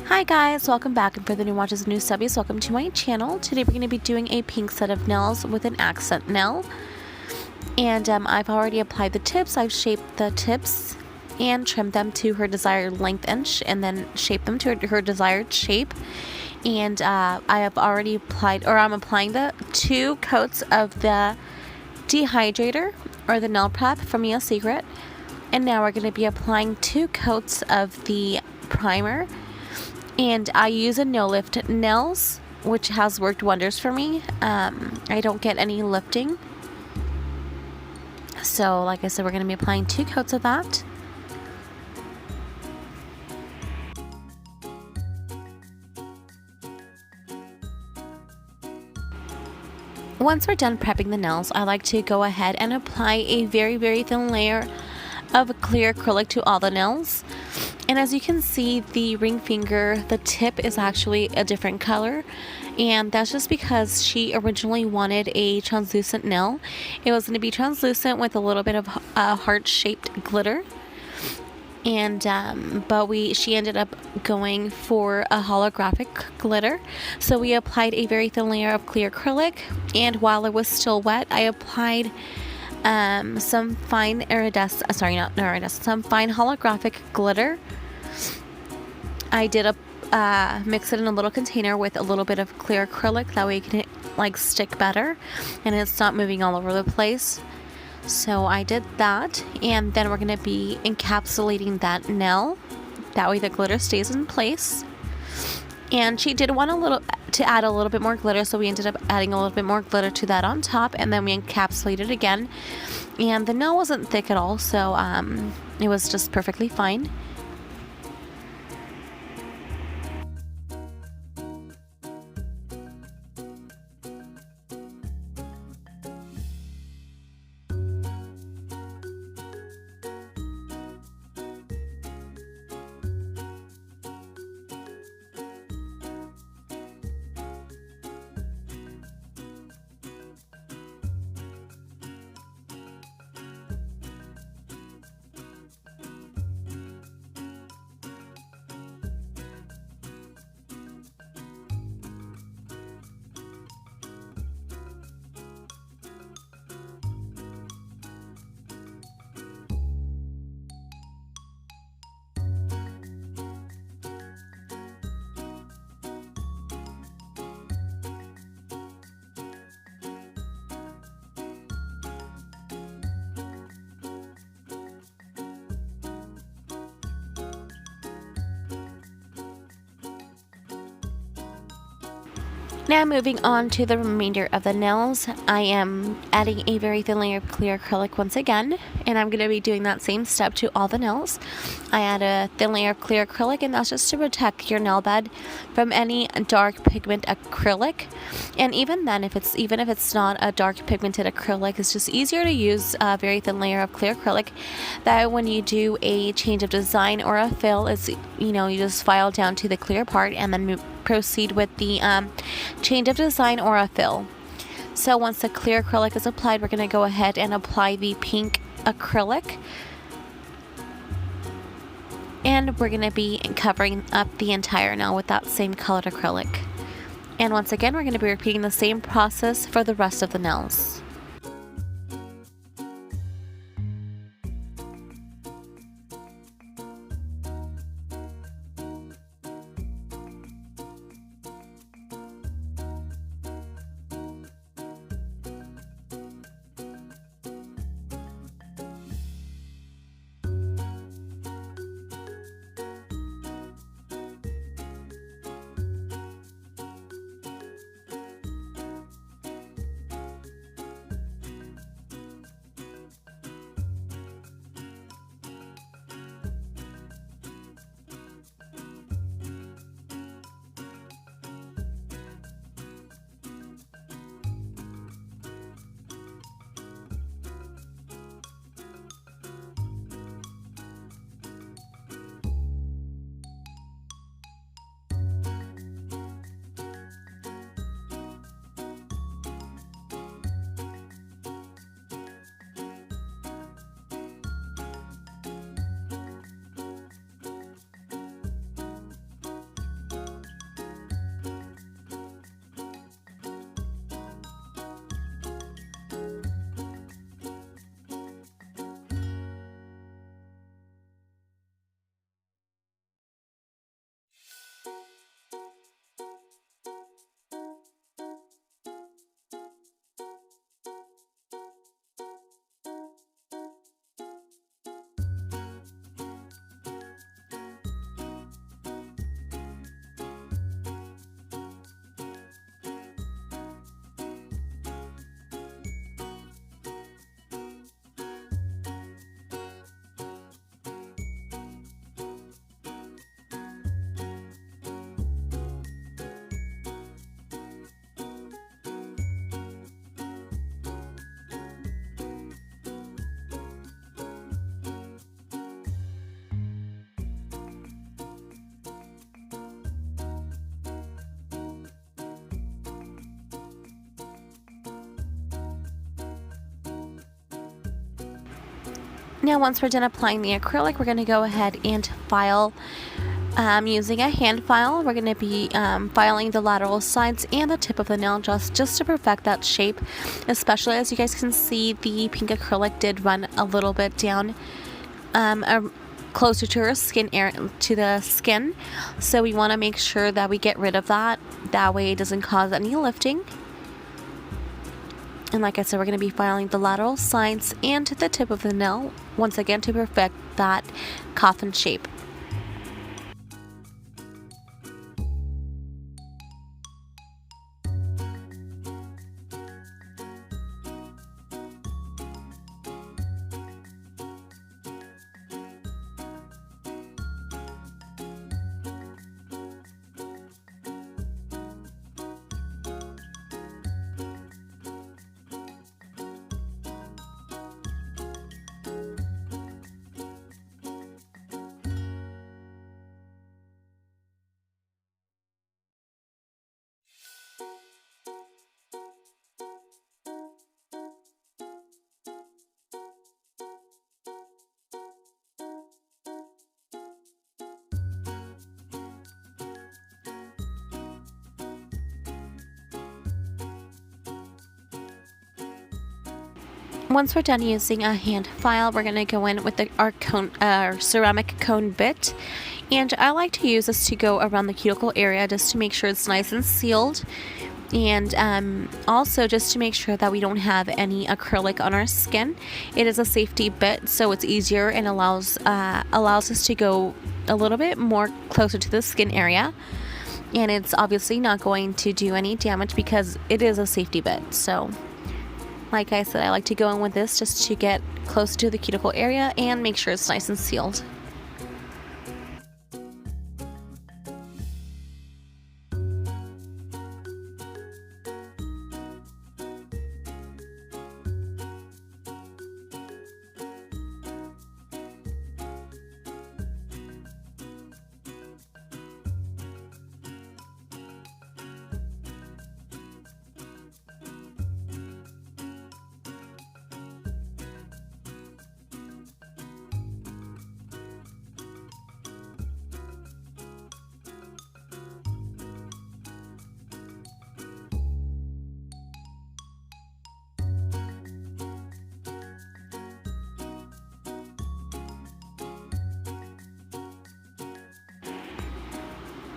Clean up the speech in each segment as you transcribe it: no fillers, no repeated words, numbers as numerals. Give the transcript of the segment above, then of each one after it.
Hi guys, welcome back, and for the new watchers and new subbies, welcome to my channel. Today we're going to be doing a pink set of nails with an accent nail. And I've already applied the tips. I've shaped the tips and trimmed them to her desired length inch and then shaped them to her desired shape. And I have already applied, or I'm applying the 2 coats of the dehydrator or the nail prep from Mia Secret. And now we're going to be applying 2 coats of the primer. And I use a no lift nails, which has worked wonders for me. I don't get any lifting. So like I said, we're going to be applying 2 coats of that. Once we're done prepping the nails, I like to go ahead and apply a very, very thin layer of clear acrylic to all the nails. And as you can see, the ring finger, the tip is actually a different color, and that's just because she originally wanted a translucent nail. It was going to be translucent with a little bit of heart-shaped glitter, and she ended up going for a holographic glitter. So we applied a very thin layer of clear acrylic, and while it was still wet, I applied some fine some fine holographic glitter. I did mix it in a little container with a little bit of clear acrylic, that way it can like stick better and it's not moving all over the place. So I did that, and then we're going to be encapsulating that nail, that way the glitter stays in place. And she did want to add a little bit more glitter, so we ended up adding a little bit more glitter to that on top, and then we encapsulated again. And the nail wasn't thick at all, so it was just perfectly fine. Now moving on to the remainder of the nails, I am adding a very thin layer of clear acrylic once again, and I'm going to be doing that same step to all the nails. I add a thin layer of clear acrylic, and that's just to protect your nail bed from any dark pigment acrylic. And even then, even if it's not a dark pigmented acrylic, it's just easier to use a very thin layer of clear acrylic. That when you do a change of design or a fill, you just file down to the clear part and then proceed with the change of design or a fill. So once the clear acrylic is applied, we're going to go ahead and apply the pink acrylic, and we're going to be covering up the entire nail with that same colored acrylic. And once again, we're going to be repeating the same process for the rest of the nails. Now once we're done applying the acrylic, we're going to go ahead and file using a hand file. We're going to be filing the lateral sides and the tip of the nail just to perfect that shape, especially as you guys can see the pink acrylic did run a little bit down closer to her skin area, to the skin, so we want to make sure that we get rid of that way it doesn't cause any lifting. And like I said, we're going to be filing the lateral sides and the tip of the nail once again to perfect that coffin shape. Once we're done using a hand file, we're going to go in with our ceramic cone bit, and I like to use this to go around the cuticle area just to make sure it's nice and sealed, and also just to make sure that we don't have any acrylic on our skin. It is a safety bit, so it's easier and allows us to go a little bit more closer to the skin area, and it's obviously not going to do any damage because it is a safety bit. So like I said, I like to go in with this just to get close to the cuticle area and make sure it's nice and sealed.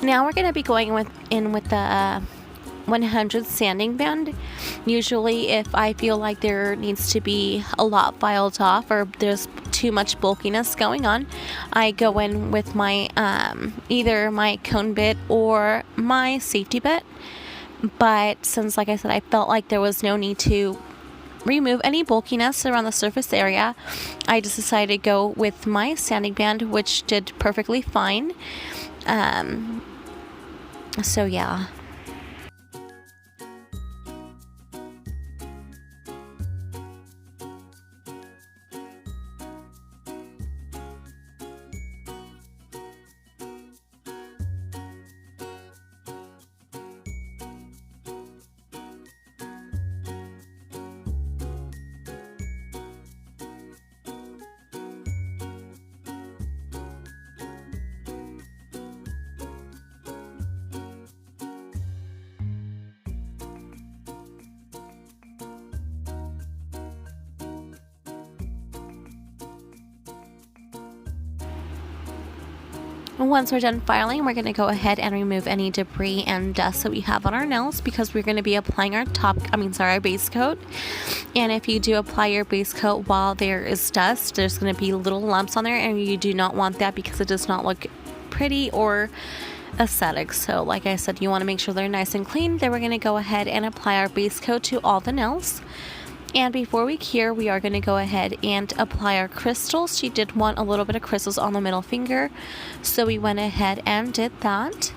Now we're going to be going in with the 100 sanding band. Usually if I feel like there needs to be a lot filed off or there's too much bulkiness going on, I go in with my either my cone bit or my safety bit. But since, like I said, I felt like there was no need to remove any bulkiness around the surface area, I just decided to go with my sanding band, which did perfectly fine. So yeah. Once we're done filing, we're going to go ahead and remove any debris and dust that we have on our nails because we're going to be applying our our base coat. And if you do apply your base coat while there is dust, there's going to be little lumps on there, and you do not want that because it does not look pretty or aesthetic. So like I said, you want to make sure they're nice and clean. Then we're going to go ahead and apply our base coat to all the nails. And before we cure, we are going to go ahead and apply our crystals. She did want a little bit of crystals on the middle finger, so we went ahead and did that.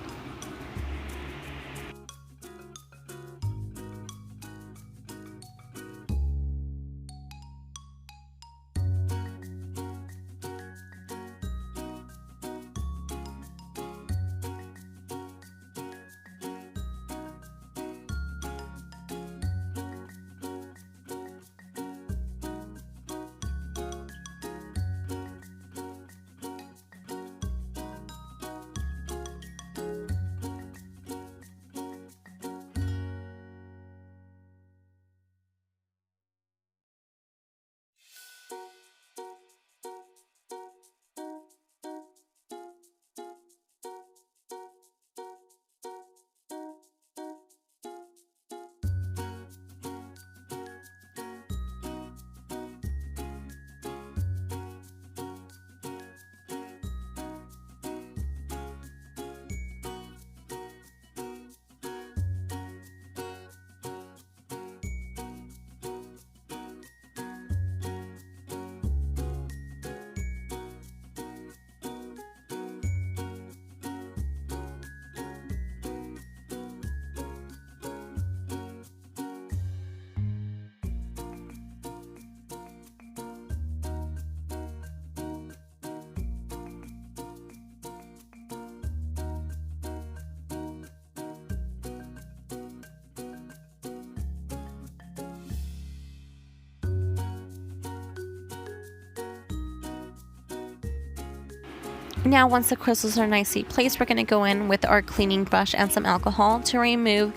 Now once the crystals are nicely placed, we're going to go in with our cleaning brush and some alcohol to remove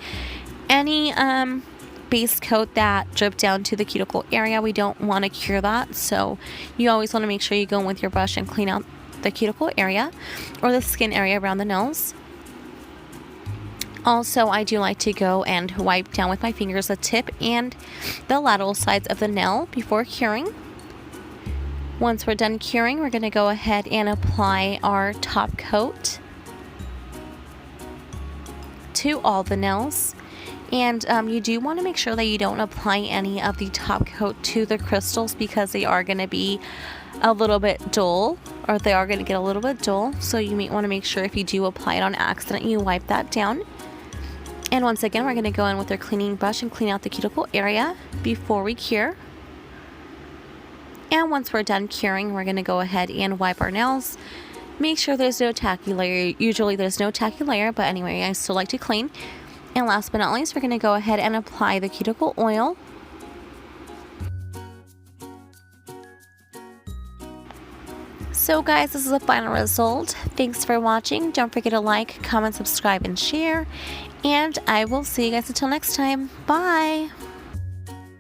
any base coat that dripped down to the cuticle area. We don't want to cure that, so you always want to make sure you go in with your brush and clean out the cuticle area or the skin area around the nails. Also, I do like to go and wipe down with my fingers the tip and the lateral sides of the nail before curing. Once we're done curing, we're going to go ahead and apply our top coat to all the nails. And you do want to make sure that you don't apply any of the top coat to the crystals because they are going to be a little bit dull, or they are going to get a little bit dull. So you may want to make sure if you do apply it on accident, you wipe that down. And once again, we're going to go in with our cleaning brush and clean out the cuticle area before we cure. And once we're done curing, we're going to go ahead and wipe our nails. Make sure there's no tacky layer. Usually there's no tacky layer, but anyway, I still like to clean. And last but not least, we're going to go ahead and apply the cuticle oil. So guys, this is the final result. Thanks for watching. Don't forget to like, comment, subscribe, and share. And I will see you guys until next time. Bye!